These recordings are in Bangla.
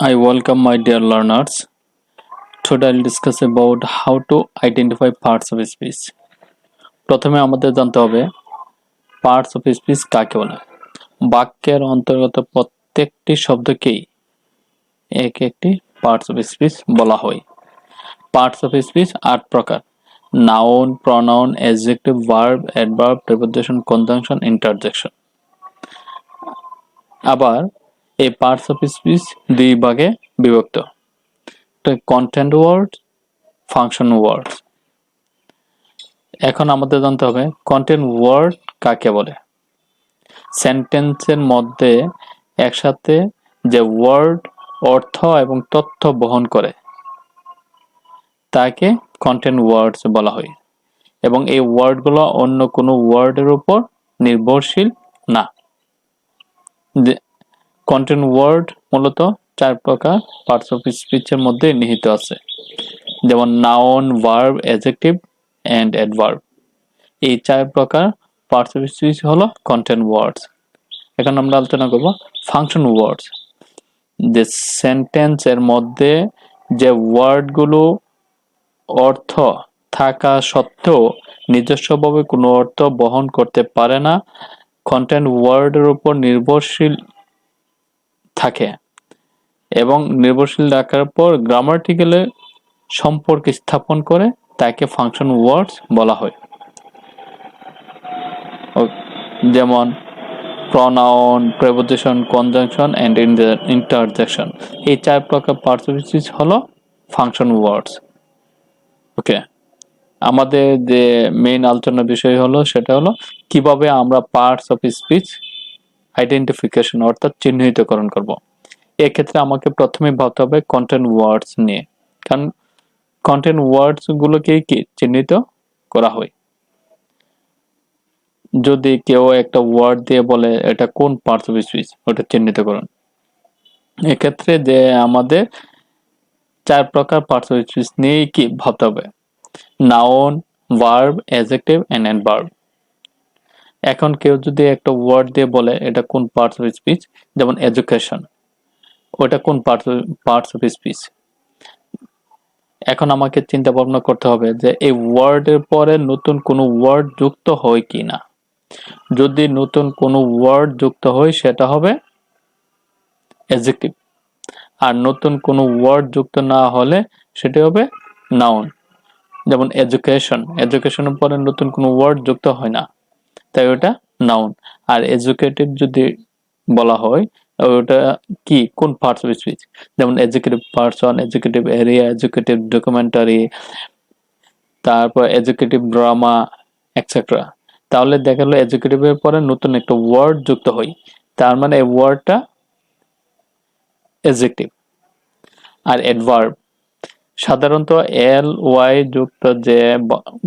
I welcome my dear learners. Today I'll discuss about how to identify parts of speech. প্রথমে আমাদের জানতে হবে পার্টস অফ স্পিচ কাকে বলে। বাক্যের অন্তর্গত প্রত্যেকটি শব্দকেই এক একটি পার্টস অফ স্পিচ বলা হয়। পার্টস অফ স্পিচ 8 প্রকার: noun, pronoun, adjective, verb, adverb, preposition, conjunction, interjection. আবার এই পার্টস অফ স্পিচ দুই ভাগে বিভক্ত: কন্টেন্ট ওয়ার্ড, ফাংশন ওয়ার্ড। এখন আমাদের জানতে হবে কন্টেন্ট ওয়ার্ড কাকে বলে। সেন্টেন্সের মধ্যে একসাথে যে ওয়ার্ড অর্থ এবং তথ্য বহন করে তাকে কন্টেন্ট ওয়ার্ডস বলা হয়, এবং এই ওয়ার্ডগুলো অন্য কোনো ওয়ার্ডের উপর নির্ভরশীল না। কন্টেন্ট ওয়ার্ড মূলত 4 প্রকার পার্টস অফ স্পিচের মধ্যে নিহিত আছে, যেমন noun, verb, adjective and adverb. এই 4 প্রকার পার্টস অফ স্পিচ হলো কন্টেন্ট ওয়ার্ডস। এখন আমরা আলোচনা করব ফাংশন ওয়ার্ডস। যে সেন্টেন্সের মধ্যে যে ওয়ার্ডগুলো অর্থ থাকা সত্ত্বেও নিজস্বভাবে কোনো অর্থ বহন করতে পারে না, কন্টেন্ট ওয়ার্ডের উপর নির্ভরশীল থাকে এবং নির্ভরশীল রাখার পর গ্রামাটিক্যালে সম্পর্ক স্থাপন করে, তাকে ফাংশন ওয়ার্ডস বলা হয়। যেমন pronoun, preposition, conjunction and interjection. এই 4 প্রকার পার্টস অফ স্পিচ হলো ফাংশন ওয়ার্ডস। ওকে, আমাদের যে মেইন আলোচনার বিষয় হলো সেটা হলো কিভাবে আমরা পার্টস অফ স্পিচ আইডেন্টিফিকেশন অর্থাৎ চিহ্নিতকরণ করব। এক্ষেত্রে আমাকে প্রথমে ভাবতে হবে কন্টেন্ট ওয়ার্ডস নিয়ে, কারণ কন্টেন্ট ওয়ার্ডস গুলোকেই কি চিহ্নিত করা হয়। যদি কেউ একটা ওয়ার্ড দিয়ে বলে এটা কোন পার্টস অফ স্পিচ, ওটা চিহ্নিত করুন। এক্ষেত্রে যে আমাদের 4 প্রকার পার্টস অফ স্পিচ নিয়ে কি ভাবতে হবে: noun, verb, adjective and adverb. এখন কেউ যদি একটা ওয়ার্ড দিয়ে বলে এটা কোন পার্টস অফ স্পিচ, যেমন এডুকেশন, ওটা কোন পার্টস অফ স্পিচ। এখন আমাকে চিন্তা ভাবনা করতে হবে যে এই ওয়ার্ডের পরে নতুন কোনো ওয়ার্ড যুক্ত হয় কি না। যদি নতুন কোনো ওয়ার্ড যুক্ত হয় সেটা হবে অ্যাডজেক্টিভ, আর নতুন কোনো ওয়ার্ড যুক্ত না হলে সেটা হবে নাউন। যেমন এডুকেশন, এডুকেশনের পরে নতুন কোনো ওয়ার্ড যুক্ত হয় না, তাই ওটা নাউন। আর এডুকেটেড যদি বলা হয় ওটা কি কোন পার্টস অফ স্পিচ, যেমন educative person, educative area, educative documentary, তারপর এডুকেটিভ ড্রামা এটসেট্রা। তাহলে দেখা গেলো এডুকেটিভের পরে নতুন একটা ওয়ার্ড যুক্ত হয়, তার মানে এই ওয়ার্ডটা অ্যাডজেক্টিভ। আর অ্যাডভার্ব সাধারণত এল ওয়াই যুক্ত যে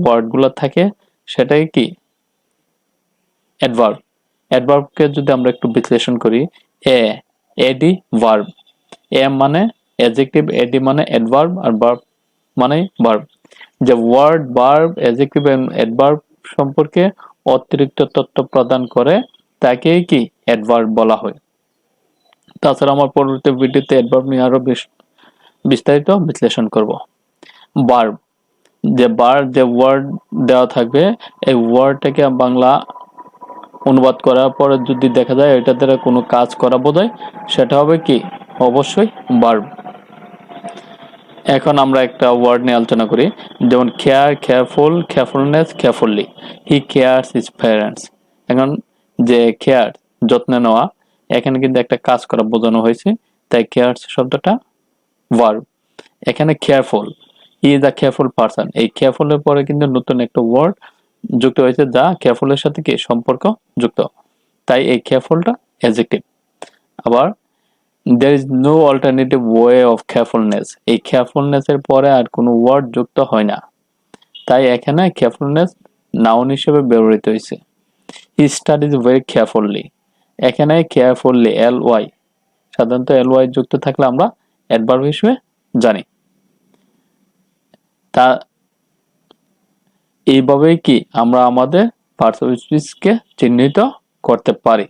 ওয়ার্ডগুলো থাকে সেটাই কি অ্যাডভার্ব। অ্যাডভার্বকে যদি আমরা একটু বিশ্লেষণ করি, এডি ভার্ব, এ মানে অ্যাডজেক্টিভ, এডি মানে অ্যাডভার্ব, আর ভার্ব মানে ভার্ব। যে ওয়ার্ড, ভার্ব, অ্যাডজেক্টিভ এবং অ্যাডভার্ব সম্পর্কে অতিরিক্ত তথ্য প্রদান করে তাকেই কি অ্যাডভার্ব বলা হয়। তাছাড়া আমার পরবর্তী ভিডিওতে অ্যাডভার্ব নিয়ে আরো বিস্তারিত বিশ্লেষণ করব। ভার্ব, যে ওয়ার্ড দেওয়া থাকবে এই ওয়ার্ডটাকে বাংলা অনুবাদ করার পরে যদি দেখা যায় এটা দ্বারা কোনো কাজ করা বোঝায়, সেটা হবে কি অবশ্যই ভার্ব। এখন আমরা একটা ওয়ার্ড নিয়ে আলোচনা করি, যেমন কেয়ার, কেয়ারফুল, কেয়ারফুলনেস, কেয়ারফুলি। হি কেয়ারস হিজ প্যারেন্টস। এখন যে কেয়ার যত্ন নেওয়া, এখানে কিন্তু একটা কাজ করা বোঝানো হয়েছে, তাই কেয়ারস শব্দটা ভার্ব। এখানে careful, he is a careful person, এই কেয়ারফুলের পরে কিন্তু নতুন একটা ওয়ার্ড যুক্ত হয়েছে যা কেয়ারফুলের সাথে কি সম্পর্ক যুক্ত, তাই এই কেয়ারফুলটা অ্যাডজেক্টিভ। আবার there is no alternative way of carefulness, এই carefulness এর পরে আর কোনো ওয়ার্ড যুক্ত হয় না, তাই এখানে carefulness নাউন হিসেবে ব্যবহৃত হয়েছে। he studies very carefully, এখানে carefully ly, সাধারণত ly যুক্ত থাকলে আমরা অ্যাডভার্ব হিসেবে জানি। তা এইভাবেই কি আমরা আমাদের পার্টস অফ স্পিচকে চিহ্নিত করতে পারি।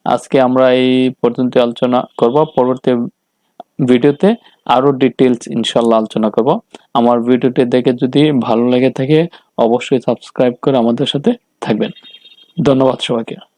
আজকে আমরা এই পর্যন্ত আলোচনা করব। পরবর্তী ভিডিওতে আরো ডিটেইলস ইনশাল্লাহ আলোচনা করব। আমার ভিডিওটি দেখে যদি ভালো লেগে থাকে অবশ্যই সাবস্ক্রাইব করে আমাদের সাথে থাকবেন। ধন্যবাদ সবাইকে।